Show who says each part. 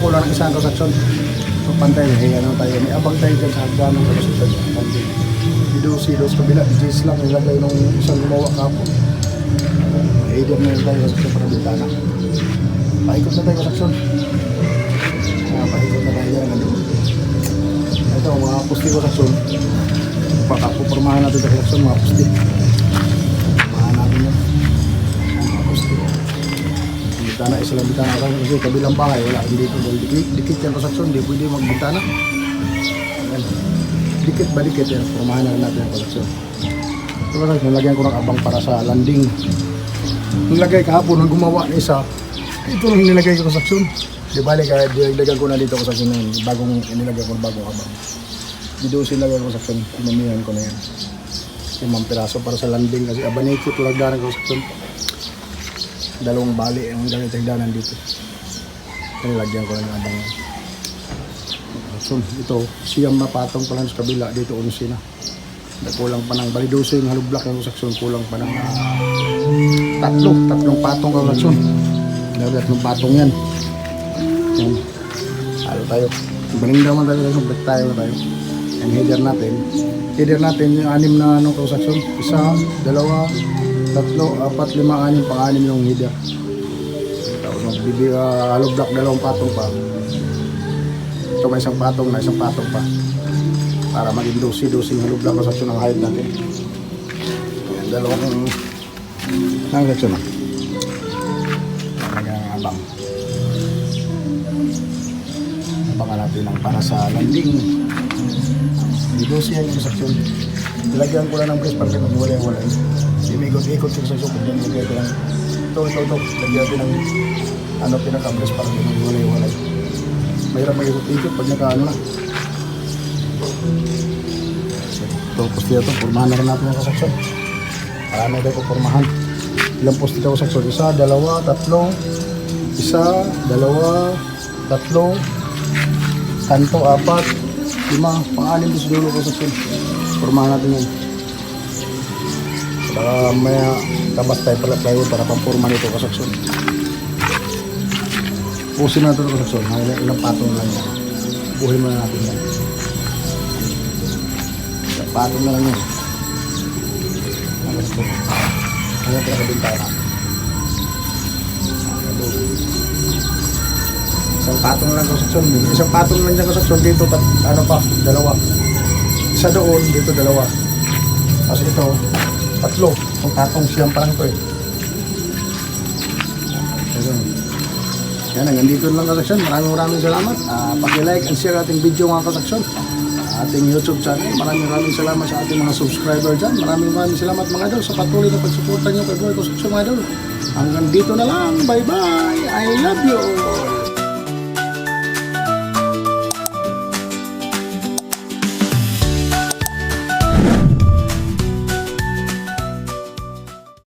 Speaker 1: kulang ng isang transaksyon. So, pantay, ano tayo, may abang tayo dyan sa hagdan ng transaksyon. Sidos kabila, DJs lang, nilagay nung isang gumawa kapon. Header na yun tayo transaksyon para bintana. Paikot na tayo transaksyon. Paikot na tayo dyan. Ito, mga pusti transaksyon. Pakapupormahan natin sa transaksyon, mga pusti. Pormahan natin yun. Mga pusti. Bintana, isa lang bintana kasi kabilang bahay, wala, hindi ito. Dikit yung transaksyon, hindi pwede magbintana. Ayan. Dikit ba dikit yan, pormahan na natin ang transaksyon. Ito kasi, nalagyan ko ng abang para sa landing. Nilagay kahapon, nang gumawa ng isa, ito lang nilagay ko transaksyon. Di bali, kaya nilagyan ko na dito transaksyon na yun, bagong nilagay ko ng bagong abang. Dito nilagay ko transaksyon, pinamihan ko na yan. 5 piraso para sa landing kasi abanikot lagdanan ko transaksyon. Dalawang bali ang gamit hagdanan dito. Nilagyan ko na yung abang yan. So, ito, siyam na patong pa lang sa kabila, dito 11 na. Kulang pa ng bali 12 yung halog block ng transaksyon, kulang pa ng tatlong patong transaksyon. Tatlong patong yan. Yan. Halo tayo. Banindaman tayo, break tayo na tayo. Ang header natin yung 6 na transaksyon. 1, 2, 3, 4, 5, 6, pang-6 yung header. Tapos halog block, 2 patong pa. Ito may isang patong pa. Para maging 12 halog block transaksyon ang height natin. Ayan, dalawang transaksyon na. Ang abang. Abangan natin ang para sa landing. Dito siya yung transaksyon. Ilagyan ko lang ng brace para wala. Imikot-ikot yung transaksyon. Ilagyan ko lang. Ito. Lagyan ko ng pinaka-brace para wala. Mahirap mag-ikot-ikot pag naka-ano na. Ito, posti ito. Pormahan na rin natin yung transaksyon. Marami tayo po pormahan. Ilang posti ka transaksyon? 1, 2, 3. 1, 2, 3. Kanto, 4, 5, pang-6 doon sa dulo transaksyon. Pormahan natin yun. Saka may tabas tayo pala plywood para pang-porma nito transaksyon. Pusin natin ito transaksyon. Ilang patong lang yan. Buhin mo na natin yan. Ilang patong na lang yan. Ayan pala kabintana. Isang patong lang transaksyon. Isang patong lang dyan transaksyon. Dito, 2. Isa doon, dito 2. Tapos ito, 3. Itong patong siyang pa lang ito eh. Yan, hanggang dito lang transaksyon. Maraming salamat. Paki-like and share ating video mga transaksyon. Ating YouTube channel. Maraming salamat sa ating mga subscriber dyan. Maraming salamat mga idol sa patuloy na pagsuporta nyo kay Boy Construction mga idol. Hanggang dito na lang. Bye bye. I love you all.